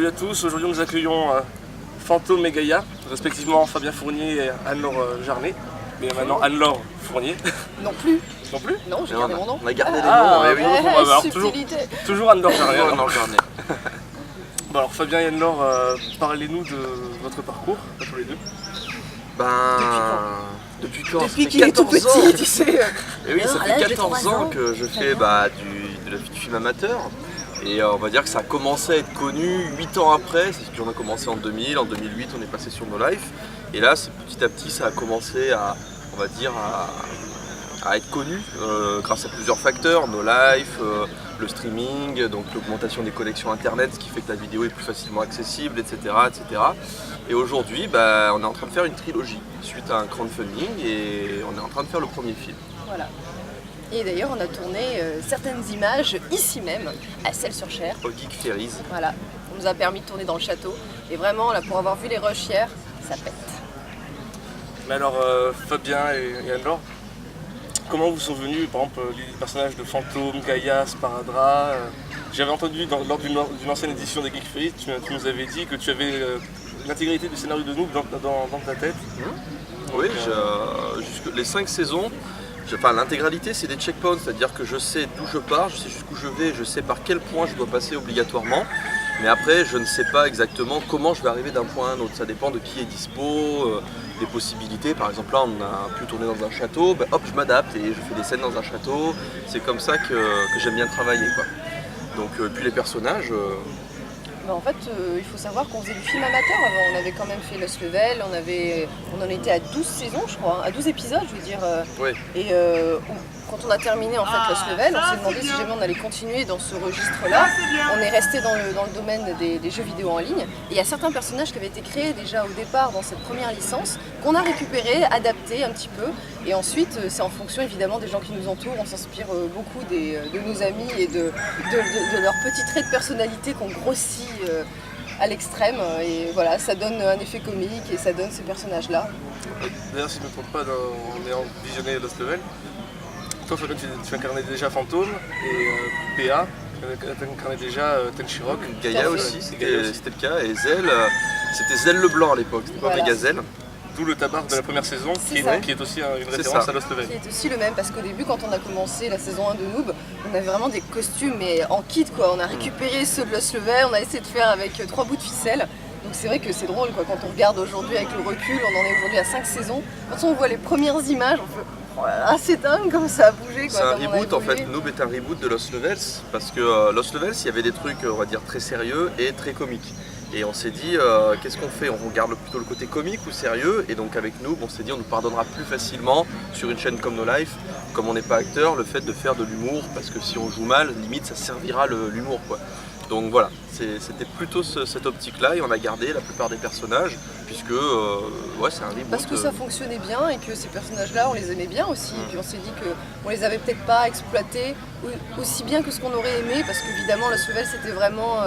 Salut à tous, aujourd'hui nous accueillons Fantôme et Gaïa, respectivement Fabien Fournier et Anne-Laure Jarnet. Mais maintenant Anne-Laure Fournier. Non plus. Non plus? Non, j'ai gardé mon nom. On a gardé les noms, oui. Alors, Subtilité. toujours Anne-Laure Jarnet. Anne-Laure Jarnet. Bon alors Fabien et Anne-Laure, parlez-nous de votre parcours, à tous les deux. Depuis quand? Depuis qu'il est tout petit, tu sais. Et oui, ça Alors, à fait l'âge de 14 3 ans ans, que je fais du film amateur. Et on va dire que ça a commencé à être connu 8 ans après, c'est qu'on a commencé en 2000, en 2008 on est passé sur No Life. Et là, petit à petit, ça a commencé à être connu grâce à plusieurs facteurs, No Life, le streaming, donc l'augmentation des connexions internet, ce qui fait que la vidéo est plus facilement accessible, etc. etc. Et aujourd'hui, on est en train de faire une trilogie suite à un crowdfunding et on est en train de faire le premier film. Voilà. Et d'ailleurs, on a tourné certaines images ici même, à Celles-sur-Cher. Au Geek Ferries. Voilà. On nous a permis de tourner dans le château. Et vraiment, là, pour avoir vu les rushs hier, ça pète. Mais alors Fabien et Anne-Laure, comment vous sont venus par exemple les personnages de Fantôme, Gaïa, Sparadrap J'avais entendu lors d'une ancienne édition des Geek Ferries, tu nous avais dit que tu avais l'intégralité du scénario de Noob dans ta tête. Oui, jusque les 5 saisons. L'intégralité c'est des checkpoints, c'est-à-dire que je sais d'où je pars, je sais jusqu'où je vais, je sais par quel point je dois passer obligatoirement. Mais après, je ne sais pas exactement comment je vais arriver d'un point à un autre. Ça dépend de qui est dispo, des possibilités. Par exemple, là, on a pu tourner dans un château. Hop, je m'adapte et je fais des scènes dans un château. C'est comme ça que j'aime bien travailler, quoi. Donc, puis les personnages. En fait, il faut savoir qu'on faisait du film amateur avant. On avait quand même fait Lost Level, on en était à 12 saisons, je crois, à 12 épisodes, je veux dire. Oui. Et quand on a terminé en fait Lost Level, on s'est demandé si jamais on allait continuer dans ce registre-là. On est resté dans le domaine des jeux vidéo en ligne. Et il y a certains personnages qui avaient été créés déjà au départ dans cette première licence, qu'on a récupéré, adapté un petit peu. Et ensuite, c'est en fonction évidemment des gens qui nous entourent. On s'inspire beaucoup de nos amis et de leurs petits traits de personnalité qu'on grossit à l'extrême. Et voilà, ça donne un effet comique et ça donne ces personnages-là. D'ailleurs, si je ne me trompe pas, en ayant visionné Lost Level, toi Fabien, tu incarnais déjà Fantôme et PA, tu incarnais déjà Tenshirok. Gaïa aussi, c'était le cas. Et Zell, c'était Zell le Blanc à l'époque, c'était pas Megazell. D'où le tabac de la première saison, qui est aussi une référence à Lost Level. Qui est aussi le même, parce qu'au début, quand on a commencé la saison 1 de Noob, on avait vraiment des costumes mais en kit, quoi. On a récupéré ceux de Lost Level, on a essayé de faire avec 3 bouts de ficelle. Donc c'est vrai que c'est drôle, quoi. Quand on regarde aujourd'hui avec le recul, on en est aujourd'hui à 5 saisons. Quand on voit les premières images, on fait oh là là, c'est dingue comme ça a bougé, quoi. C'est un reboot en fait, Noob est un reboot de Lost Levels, parce que Lost Levels, il y avait des trucs, on va dire, très sérieux et très comiques. Et on s'est dit, qu'est-ce qu'on fait? On regarde plutôt le côté comique ou sérieux? Et donc avec Noob, on s'est dit, on nous pardonnera plus facilement sur une chaîne comme No Life, comme on n'est pas acteur, le fait de faire de l'humour, parce que si on joue mal, limite ça servira l'humour, quoi. Donc voilà, c'était plutôt cette optique-là et on a gardé la plupart des personnages puisque c'est un reboot. Parce que ça fonctionnait bien et que ces personnages-là, on les aimait bien aussi. Et puis on s'est dit qu'on les avait peut-être pas exploités aussi bien que ce qu'on aurait aimé, parce qu'évidemment Lost Level c'était vraiment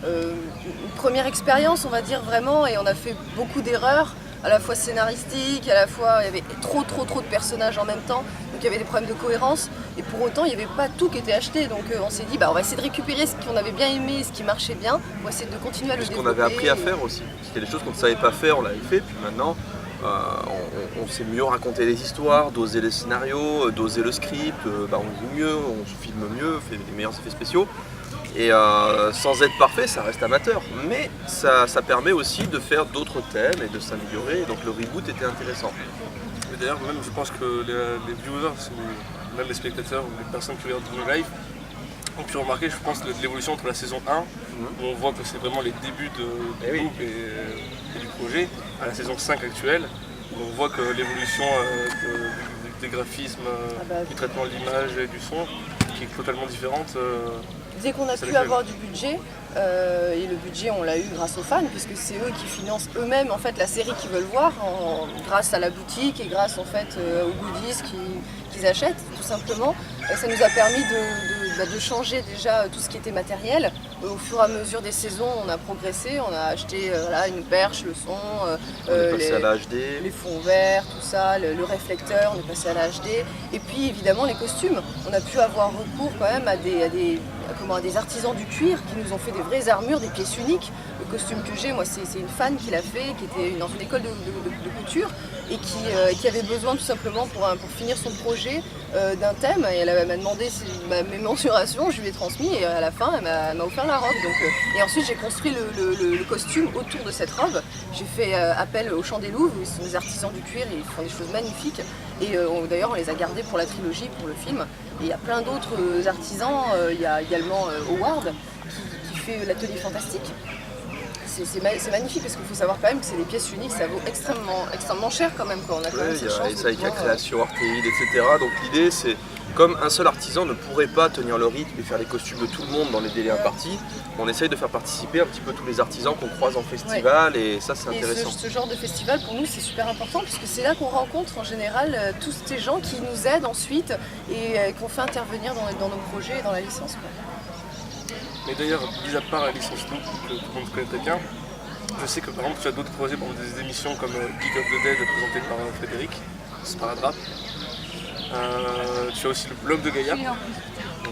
une première expérience, on va dire vraiment, et on a fait beaucoup d'erreurs, à la fois scénaristiques, à la fois il y avait trop de personnages en même temps, donc il y avait des problèmes de cohérence, et pour autant il n'y avait pas tout qui était acheté, donc on s'est dit on va essayer de récupérer ce qu'on avait bien aimé, ce qui marchait bien, on va essayer de continuer à le développer. Ce qu'on avait appris à faire aussi, parce qu'il y a des choses qu'on ne savait pas faire, on l'avait fait, puis maintenant on sait mieux raconter les histoires, doser les scénarios, doser le script, on joue mieux, on filme mieux, on fait des meilleurs effets spéciaux. Et sans être parfait, ça reste amateur, mais ça permet aussi de faire d'autres thèmes et de s'améliorer, donc le reboot était intéressant. Et d'ailleurs, même je pense que les viewers, même les spectateurs ou les personnes qui regardent No Life, ont pu remarquer, je pense, l'évolution entre la saison 1, où on voit que c'est vraiment les débuts de Noob et du projet, à la saison 5 actuelle, où on voit que l'évolution des graphismes, du traitement de l'image et du son, qui est totalement différente. Dès qu'on a pu avoir du budget, et le budget on l'a eu grâce aux fans, puisque c'est eux qui financent eux-mêmes en fait la série qu'ils veulent voir, grâce à la boutique et grâce en fait aux goodies qu'ils achètent tout simplement. Ça nous a permis de changer déjà tout ce qui était matériel. Au fur et à mesure des saisons, on a progressé, on a acheté une perche, le son, on est passé à la HD. Les fonds verts, tout ça, le réflecteur, on est passé à la HD. Et puis évidemment les costumes, on a pu avoir recours quand même à des des artisans du cuir qui nous ont fait des vraies armures, des pièces uniques. Le costume que j'ai, moi, c'est une fan qui l'a fait, qui était dans une école de couture et qui avait besoin tout simplement pour finir son projet d'un thème. Et elle m'a demandé mes mensurations, je lui ai transmis et à la fin, elle m'a offert la robe. Donc, et ensuite, j'ai construit le costume autour de cette robe. J'ai fait appel au Chant des Louvres, où ils sont des artisans du cuir et ils font des choses magnifiques. Et d'ailleurs, on les a gardés pour la trilogie, pour le film. Et il y a plein d'autres artisans. Il y a également Howard qui fait l'atelier fantastique. C'est magnifique parce qu'il faut savoir quand même que c'est des pièces uniques, ça vaut extrêmement cher quand même quand on a quand même cette chance. Et ça avec la création Artéide, etc. Donc l'idée c'est, comme un seul artisan ne pourrait pas tenir le rythme et faire les costumes de tout le monde dans les délais impartis, on essaye de faire participer un petit peu tous les artisans qu'on croise en festival et ça c'est intéressant. Et ce genre de festival pour nous c'est super important puisque c'est là qu'on rencontre en général tous ces gens qui nous aident ensuite et qu'on fait intervenir dans nos projets et dans la licence. Mais d'ailleurs, mis à part la licence Loop, que tout le monde connaît très bien, je sais que par exemple tu as d'autres projets, par exemple des émissions comme Geek of the Dead présentées par Frédéric, Sparadrap. Tu as aussi le blog de Gaïa.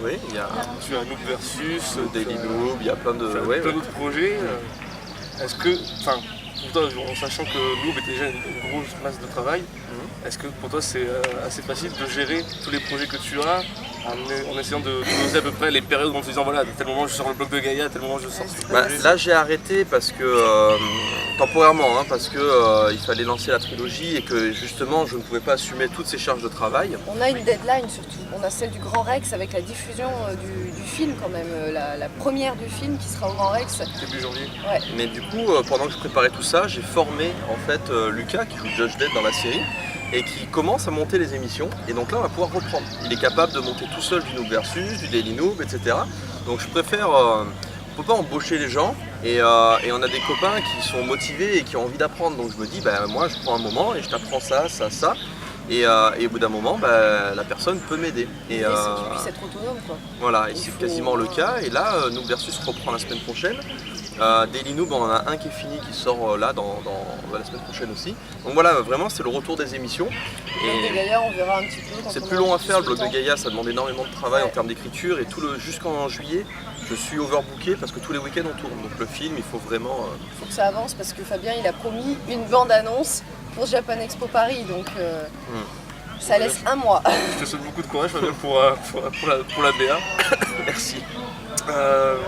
Oui, il y a. Tu as Noob Versus, Daily Noob, il y a plein de. Plein d'autres projets. Est-ce que, pour toi, en sachant que Noob était déjà une grosse masse de travail, est-ce que pour toi c'est assez facile de gérer tous les projets que tu as en essayant de doser à peu près les périodes où on te disant voilà, à tel moment je sors le blog de Gaïa, à tel moment je sors ce projet. Là j'ai arrêté parce que, temporairement, parce que il fallait lancer la trilogie et que justement je ne pouvais pas assumer toutes ces charges de travail. On a une deadline surtout, on a celle du Grand Rex avec la diffusion du film quand même, la première du film qui sera au Grand Rex. Début janvier. Ouais. Mais du coup, pendant que je préparais tout ça, j'ai formé en fait Lucas qui joue Judge Dredd dans la série et qui commence à monter les émissions et donc là on va pouvoir reprendre. Il est capable de monter tout seul du Noob Versus, du Daily Noob, etc. Donc je préfère, on peut pas embaucher les gens et on a des copains qui sont motivés et qui ont envie d'apprendre. Donc je me dis moi je prends un moment et je t'apprends ça et au bout d'un moment la personne peut m'aider. Et c'est que tu puisses être autonome quoi. Voilà, et c'est quasiment le cas et là Noob Versus reprend la semaine prochaine. Daily Noob, on en a un qui est fini, qui sort là dans la semaine prochaine aussi. Donc voilà, vraiment c'est le retour des émissions. Le blog de Gaïa, on verra un petit peu. C'est plus long à faire, le blog de Gaïa, ça demande énormément de travail en termes d'écriture et jusqu'en juillet, je suis overbooké parce que tous les week-ends on tourne. Donc le film, il faut vraiment... Il faut que ça avance parce que Fabien, il a promis une bande-annonce pour Japan Expo Paris, donc ça laisse un mois. Je te souhaite beaucoup de courage Fabien pour la BA. Merci.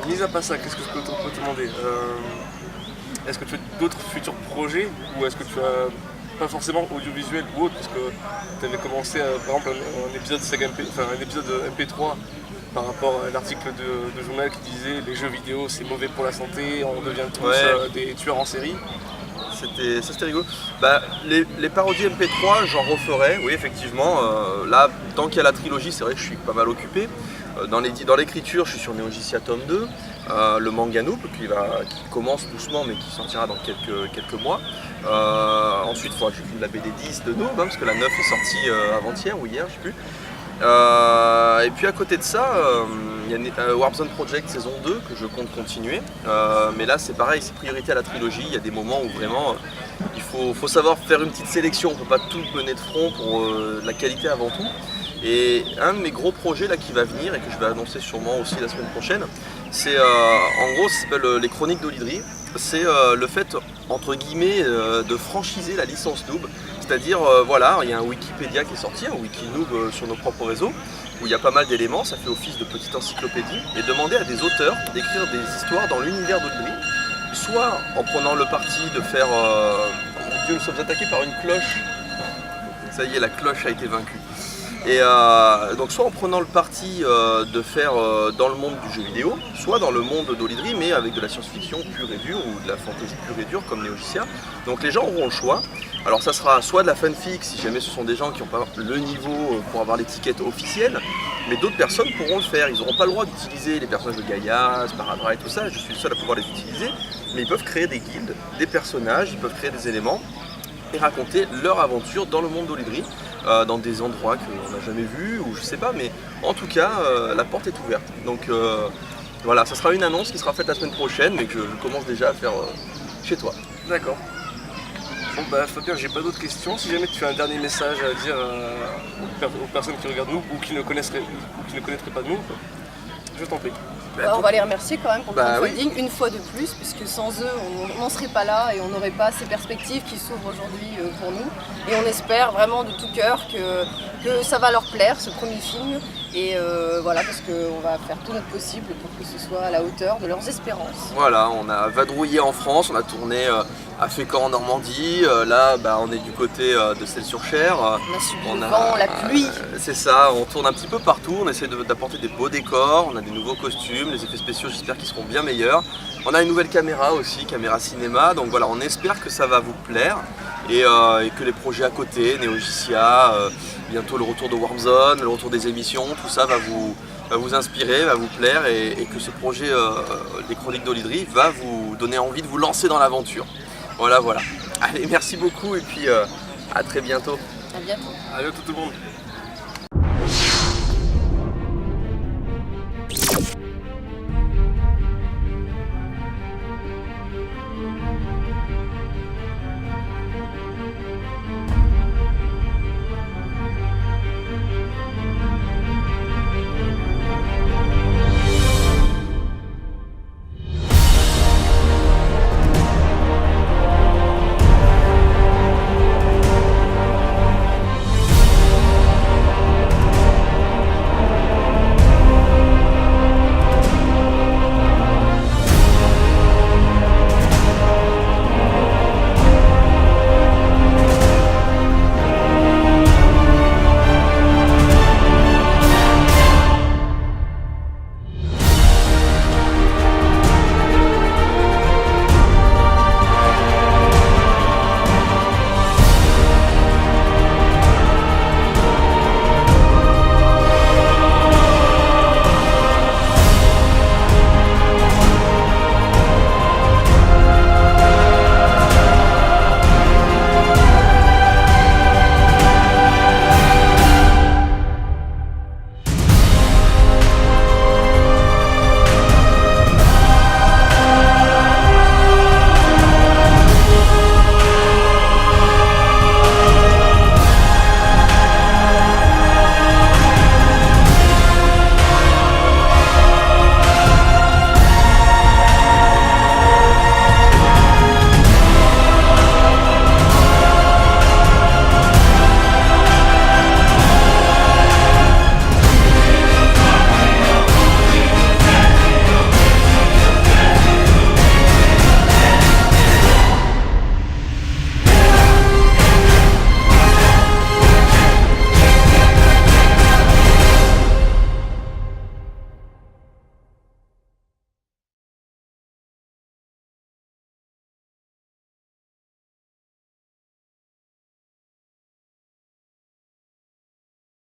Mis à part ça, qu'est-ce que je peux te demander est-ce que tu as d'autres futurs projets ou est-ce que tu as pas forcément audiovisuel ou autre, parce que tu avais commencé par exemple un épisode MP3 par rapport à l'article de journal qui disait les jeux vidéo c'est mauvais pour la santé, on devient tous des tueurs en série. C'était rigolo. Les parodies MP3, j'en referai, oui effectivement. Là, tant qu'il y a la trilogie, c'est vrai que je suis pas mal occupé. Dans l'écriture, je suis sur Neogicia tome 2, le manga Noob qui commence doucement mais qui sortira dans quelques mois. Ensuite, il faudra que j'écrive la BD 10 de Noob, parce que la 9 est sortie avant-hier ou hier, je sais plus. Et puis à côté de ça, il y a Warp Zone Project saison 2 que je compte continuer. Mais là c'est pareil, c'est priorité à la trilogie. Il y a des moments où vraiment il faut savoir faire une petite sélection. On ne peut pas tout mener de front pour la qualité avant tout. Et un de mes gros projets là qui va venir et que je vais annoncer sûrement aussi la semaine prochaine, c'est en gros ça s'appelle les Chroniques d'Olydri. C'est le fait entre guillemets de franchiser la licence Noob. C'est-à-dire, voilà, il y a un Wikipédia qui est sorti, un Wikinoob sur nos propres réseaux, où il y a pas mal d'éléments, ça fait office de petite encyclopédie, et demander à des auteurs d'écrire des histoires dans l'univers d'Olydri, soit en prenant le parti de faire... mon Dieu, nous sommes attaqués par une cloche. Ça y est, la cloche a été vaincue. Et donc soit en prenant le parti de faire dans le monde du jeu vidéo, soit dans le monde d'Olydri, mais avec de la science-fiction pure et dure, ou de la fantasy pure et dure comme Neogicia. Donc les gens auront le choix. Alors ça sera soit de la fanfic, si jamais ce sont des gens qui n'ont pas le niveau pour avoir l'étiquette officielle, mais d'autres personnes pourront le faire. Ils n'auront pas le droit d'utiliser les personnages de Gaïa, Sparadrap et tout ça, je suis le seul à pouvoir les utiliser, mais ils peuvent créer des guildes, des personnages, ils peuvent créer des éléments et raconter leur aventure dans le monde d'Olydri, dans des endroits qu'on n'a jamais vus, ou je sais pas, mais en tout cas, la porte est ouverte. Donc voilà, ça sera une annonce qui sera faite la semaine prochaine, mais que je commence déjà à faire chez toi. D'accord. Bon Fabien, j'ai pas d'autres questions. Si jamais tu as un dernier message à dire aux personnes qui regardent nous ou qui ne connaîtraient pas nous, je t'en prie. On va les remercier quand même pour le Bah crowdfunding une fois de plus, puisque sans eux on n'en serait pas là et on n'aurait pas ces perspectives qui s'ouvrent aujourd'hui pour nous. Et on espère vraiment de tout cœur que ça va leur plaire ce premier film. Et voilà, parce qu'on va faire tout notre possible pour que ce soit à la hauteur de leurs espérances. Voilà, on a vadrouillé en France, on a tourné à Fécamp en Normandie, là on est du côté de Celles-sur-Cher. On a subi le vent, la pluie. C'est ça, on tourne un petit peu partout, on essaie d'apporter des beaux décors, on a des nouveaux costumes, les effets spéciaux j'espère qu'ils seront bien meilleurs. On a une nouvelle caméra aussi, caméra cinéma, donc voilà, on espère que ça va vous plaire et que les projets à côté, Neogicia, bientôt le retour de Warmzone, le retour des émissions, tout ça va vous inspirer, va vous plaire et que ce projet des Chroniques d'Olydri va vous donner envie de vous lancer dans l'aventure. Voilà. Allez, merci beaucoup et puis à très bientôt. À bientôt. À bientôt tout le monde.